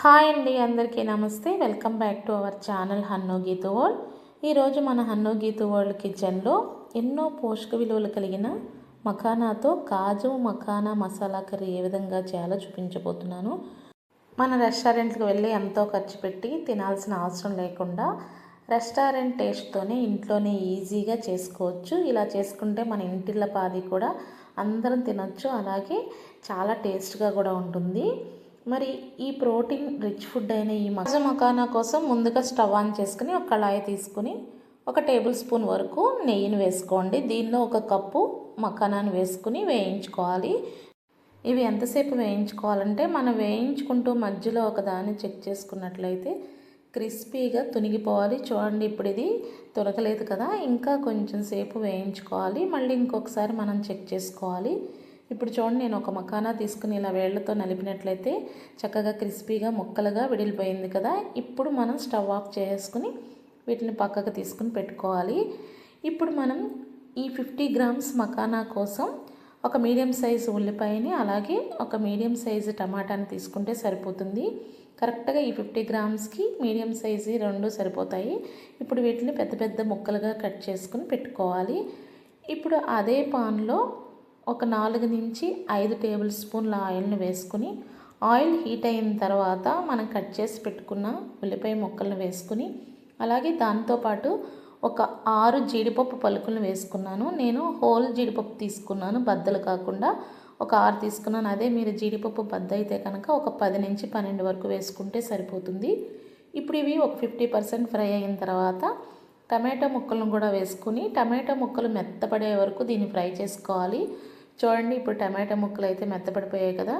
Hi అండి, అందరికీ నమస్తే. Welcome back to our channel Hannu Geetu world. ఈరోజు మన హన్ను గీతు వరల్డ్ కిచెన్లో ఎన్నో పోషక విలువలు కలిగిన మఖానాతో కాజు మఖానా మసాలా కర్రీ ఏ విధంగా చేయాలో చూపించబోతున్నాను. మన రెస్టారెంట్కి వెళ్ళి ఎంతో ఖర్చు పెట్టి తినాల్సిన అవసరం లేకుండా రెస్టారెంట్ టేస్ట్తోనే ఇంట్లోనే ఈజీగా చేసుకోవచ్చు. ఇలా చేసుకుంటే మన ఇంటిళ్ళ పాది కూడా అందరం తినొచ్చు, అలాగే చాలా టేస్ట్గా కూడా ఉంటుంది. మరి ఈ ప్రోటీన్ రిచ్ ఫుడ్ అయిన ఈ మఖానా కోసం ముందుగా స్టవ్ ఆన్ చేసుకుని ఒక కళాయి తీసుకుని 1 టేబుల్ స్పూన్ వరకు నెయ్యిని వేసుకోండి. దీనిలో 1 కప్పు మఖానాన్ని వేసుకుని వేయించుకోవాలి. ఇవి ఎంతసేపు వేయించుకోవాలంటే మనం వేయించుకుంటూ మధ్యలో ఒకదాన్ని చెక్ చేసుకున్నట్లయితే క్రిస్పీగా తునిగిపోవాలి. చూడండి, ఇప్పుడు ఇది తొలగలేదు కదా, ఇంకా కొంచెం సేపు వేయించుకోవాలి. మళ్ళీ ఇంకొకసారి మనం చెక్ చేసుకోవాలి. ఇప్పుడు చూడండి, నేను ఒక మఖానా తీసుకుని ఇలా వేళ్లతో నలిపినట్లయితే చక్కగా క్రిస్పీగా ముక్కలుగా విడిలిపోయింది కదా. ఇప్పుడు మనం స్టవ్ ఆఫ్ చేసుకుని వీటిని పక్కకు తీసుకుని పెట్టుకోవాలి. ఇప్పుడు మనం ఈ 50 గ్రామ్స్ మఖానా కోసం ఒక మీడియం సైజు ఉల్లిపాయని అలాగే ఒక మీడియం సైజు టమాటాని తీసుకుంటే సరిపోతుంది. కరెక్ట్గా ఈ 50 గ్రామ్స్కి మీడియం సైజు 2 సరిపోతాయి. ఇప్పుడు వీటిని పెద్ద పెద్ద ముక్కలుగా కట్ చేసుకుని పెట్టుకోవాలి. ఇప్పుడు అదే పాన్లో ఒక 4 నుంచి 5 టేబుల్ స్పూన్ల ఆయిల్ని వేసుకుని ఆయిల్ హీట్ అయిన తర్వాత మనం కట్ చేసి పెట్టుకున్న ఉల్లిపాయ ముక్కలను వేసుకుని అలాగే దాంతోపాటు ఒక 6 జీడిపప్పు పలుకులను వేసుకున్నాను. నేను హోల్ జీడిపప్పు తీసుకున్నాను, బద్దలు కాకుండా ఒక 6 తీసుకున్నాను. అదే మీరు జీడిపప్పు బద్ద అయితే కనుక ఒక 10 నుంచి 12 వరకు వేసుకుంటే సరిపోతుంది. ఇప్పుడు ఇవి ఒక 50% ఫ్రై అయిన తర్వాత టమాటో ముక్కలను కూడా వేసుకుని టమాటో ముక్కలు మెత్తపడే వరకు దీన్ని ఫ్రై చేసుకోవాలి. చూడండి, ఇప్పుడు టమాటో ముక్కలు అయితే మెత్తపడిపోయాయి కదా.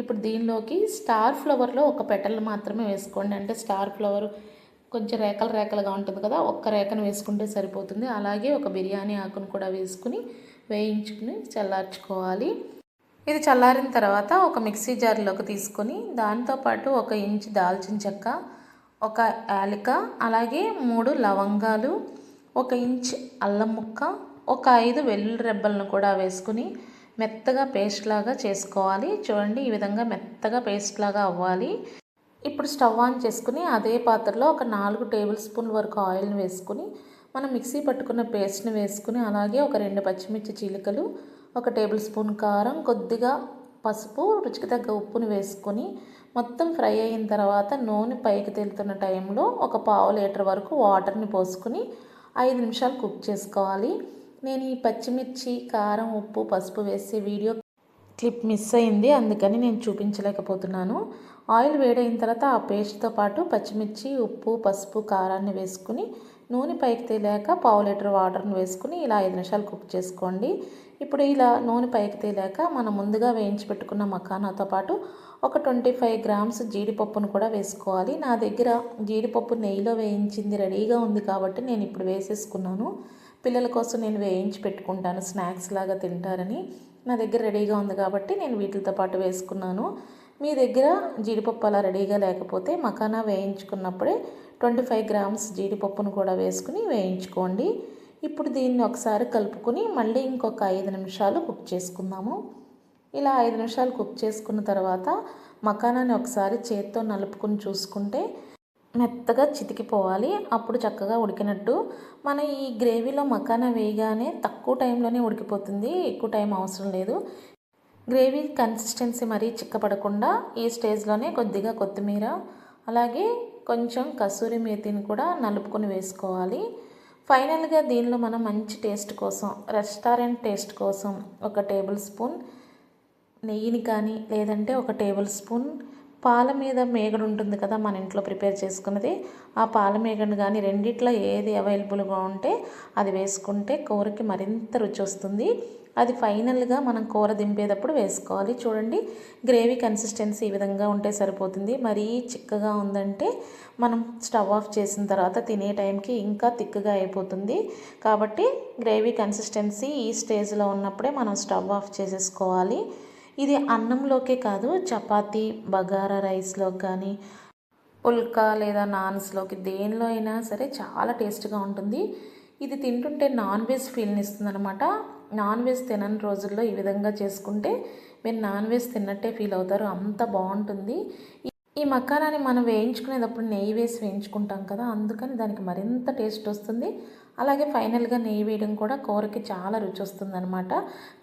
ఇప్పుడు దీనిలోకి స్టార్ ఫ్లవర్లో ఒక పెటల్ మాత్రమే వేసుకోండి. అంటే స్టార్ ఫ్లవర్ కొంచెం రేకలు రేకలుగా ఉంటుంది కదా, ఒక్క రేకను వేసుకుంటే సరిపోతుంది. అలాగే ఒక బిర్యానీ ఆకును కూడా వేసుకుని వేయించుకుని చల్లార్చుకోవాలి. ఇది చల్లారిన తర్వాత ఒక మిక్సీ జార్లోకి తీసుకొని దాంతోపాటు 1 ఇంచు దాల్చిన చెక్క, 1 యాలక, అలాగే 3 లవంగాలు, 1 ఇంచు అల్లం ముక్క, ఒక 5 వెల్లుల్లి రెబ్బలను కూడా వేసుకుని మెత్తగా పేస్ట్ లాగా చేసుకోవాలి. చూడండి, ఈ విధంగా మెత్తగా పేస్ట్ లాగా అవ్వాలి. ఇప్పుడు స్టవ్ ఆన్ చేసుకుని అదే పాత్రలో ఒక 4 టేబుల్ స్పూన్ల వరకు ఆయిల్ని వేసుకుని మనం మిక్సీ పట్టుకున్న పేస్ట్ని వేసుకుని అలాగే ఒక 2 పచ్చిమిర్చి చీలికలు, 1 టేబుల్ స్పూన్ కారం, కొద్దిగా పసుపు, రుచికి తగ్గ ఉప్పుని వేసుకొని మొత్తం ఫ్రై అయిన తర్వాత నూనె పైకి తేలుతున్న టైంలో ఒక 1/2 లీటర్ వరకు వాటర్ని పోసుకుని 5 నిమిషాలు కుక్ చేసుకోవాలి. నేను ఈ పచ్చిమిర్చి, కారం, ఉప్పు, పసుపు వేసే వీడియో క్లిప్ మిస్ అయింది, అందుకని నేను చూపించలేకపోతున్నాను. ఆయిల్ వేడైన తర్వాత ఆ పేస్ట్తో పాటు పచ్చిమిర్చి, ఉప్పు, పసుపు, కారాన్ని వేసుకుని నూనె పైకి తేలాక 1/2 లీటర్ వాటర్ని వేసుకుని ఇలా 5 నిమిషాలు కుక్ చేసుకోండి. ఇప్పుడు ఇలా నూనె పైకి తేలాక మనం ముందుగా వేయించి పెట్టుకున్న మఖానాతో పాటు ఒక 25 గ్రామ్స్ జీడిపప్పును కూడా వేసుకోవాలి. నా దగ్గర జీడిపప్పు నెయ్యిలో వేయించింది రెడీగా ఉంది కాబట్టి నేను ఇప్పుడు వేసేసుకున్నాను. పిల్లల కోసం నేను వేయించి పెట్టుకుంటాను, స్నాక్స్ లాగా తింటారని. నా దగ్గర రెడీగా ఉంది కాబట్టి నేను వీటితో పాటు వేసుకున్నాను. మీ దగ్గర జీడిపప్పు అలా రెడీగా లేకపోతే మఖానా వేయించుకున్నప్పుడే 25 గ్రామ్స్ జీడిపప్పును కూడా వేసుకుని వేయించుకోండి. ఇప్పుడు దీన్ని ఒకసారి కలుపుకొని మళ్ళీ ఇంకొక 5 నిమిషాలు కుక్ చేసుకుందాము. ఇలా 5 నిమిషాలు కుక్ చేసుకున్న తర్వాత మఖానాని ఒకసారి చేత్తో నలుపుకొని చూసుకుంటే మెత్తగా చితికిపోవాలి. అప్పుడు చక్కగా ఉడికినట్టు. మన ఈ గ్రేవీలో మఖానా వేయగానే తక్కువ టైంలోనే ఉడికిపోతుంది, ఎక్కువ టైం అవసరం లేదు. గ్రేవీ కన్సిస్టెన్సీ మరీ చిక్కపడకుండా ఈ స్టేజ్లోనే కొద్దిగా కొత్తిమీర అలాగే కొంచెం కసూరి మేతిని కూడా నలుపుకొని వేసుకోవాలి. ఫైనల్గా దీనిలో మనం మంచి టేస్ట్ కోసం, రెస్టారెంట్ టేస్ట్ కోసం 1 టేబుల్ స్పూన్ నెయ్యిని కానీ లేదంటే 1 టేబుల్ స్పూన్ పాల మీద మేగడ ఉంటుంది కదా మన ఇంట్లో ప్రిపేర్ చేసుకున్నది, ఆ పాల మేగడను కానీ రెండిట్లో ఏది అవైలబుల్గా ఉంటే అది వేసుకుంటే కూరకి మరింత రుచి వస్తుంది. అది ఫైనల్గా మనం కూర దింపేటప్పుడు వేసుకోవాలి. చూడండి, గ్రేవీ కన్సిస్టెన్సీ ఈ విధంగా ఉంటే సరిపోతుంది. మరీ చిక్కగా ఉందంటే మనం స్టవ్ ఆఫ్ చేసిన తర్వాత తినే టైంకి ఇంకా తిక్కగా అయిపోతుంది. కాబట్టి గ్రేవీ కన్సిస్టెన్సీ ఈ స్టేజ్లో ఉన్నప్పుడే మనం స్టవ్ ఆఫ్ చేసేసుకోవాలి. ఇది అన్నంలోకే కాదు, చపాతీ, బగారా రైస్లో కానీ పుల్కా లేదా నాన్స్లోకి దేనిలో అయినా సరే చాలా టేస్ట్గా ఉంటుంది. ఇది తింటుంటే నాన్ వెజ్ ఫీల్ని ఇస్తుంది అనమాట. నాన్ వెజ్ తినని రోజుల్లో ఈ విధంగా చేసుకుంటే మీరు నాన్ వెజ్ తిన్నట్టే ఫీల్ అవుతారు, అంత బాగుంటుంది. ఈ మక్కానాని మనం వేయించుకునేటప్పుడు నెయ్యి వేసి వేయించుకుంటాం కదా, అందుకని దానికి మరింత టేస్ట్ వస్తుంది. అలాగే ఫైనల్గా నెయ్యి వేయడం కూడా కూరకి చాలా రుచి వస్తుందన్నమాట.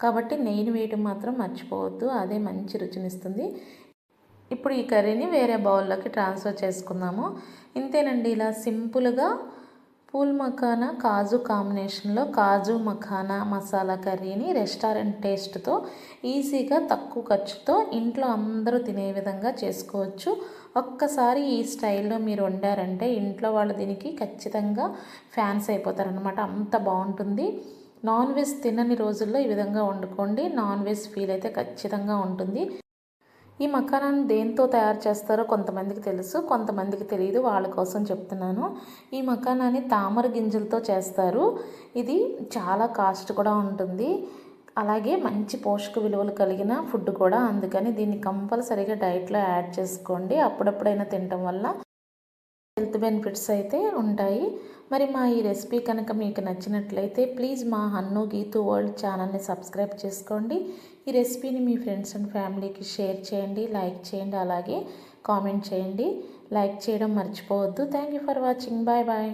కాబట్టి నెయ్యిని వేయడం మాత్రం మర్చిపోవద్దు, అదే మంచి రుచినిస్తుంది. ఇప్పుడు ఈ కర్రీని వేరే బౌల్లోకి ట్రాన్స్ఫర్ చేసుకుందాము. ఇంతేనండి, ఇలా సింపుల్గా పూల్ మఖానా కాజు కాంబినేషన్లో కాజు మఖానా మసాలా కర్రీని రెస్టారెంట్ టేస్ట్తో ఈజీగా తక్కువ ఖర్చుతో ఇంట్లో అందరూ తినే విధంగా చేసుకోవచ్చు. ఒక్కసారి ఈ స్టైల్లో మీరు వండారంటే ఇంట్లో వాళ్ళు దీనికి ఖచ్చితంగా ఫ్యాన్స్ అయిపోతారనమాట, అంత బాగుంటుంది. నాన్ వెజ్ తినని రోజుల్లో ఈ విధంగా వండుకోండి, నాన్ వెజ్ ఫీల్ అయితే ఖచ్చితంగా ఉంటుంది. ఈ మఖానాన్ని దేంతో తయారు చేస్తారో కొంతమందికి తెలుసు, కొంతమందికి తెలియదు, వాళ్ళ కోసం చెప్తున్నాను. ఈ మఖానాన్ని తామర గింజలతో చేస్తారు. ఇది చాలా కాస్ట్ కూడా ఉంటుంది, అలాగే మంచి పోషక విలువలు కలిగిన ఫుడ్ కూడా. అందుకని దీన్ని కంపల్సరీగా డైట్లో యాడ్ చేసుకోండి. అప్పుడప్పుడైనా తినటం వల్ల హెల్త్ బెనిఫిట్స్ అయితే ఉంటాయి. మరి మా ఈ రెసిపీ కనుక మీకు నచ్చినట్లయితే ప్లీజ్ మా హన్ను గీతు వరల్డ్ ఛానల్ని సబ్స్క్రైబ్ చేసుకోండి. ఈ రెసిపీని మీ ఫ్రెండ్స్ అండ్ ఫ్యామిలీకి షేర్ చేయండి, లైక్ చేయండి, అలాగే కామెంట్ చేయండి. లైక్ చేయడం మర్చిపోవద్దు. Thank you for watching. Bye bye.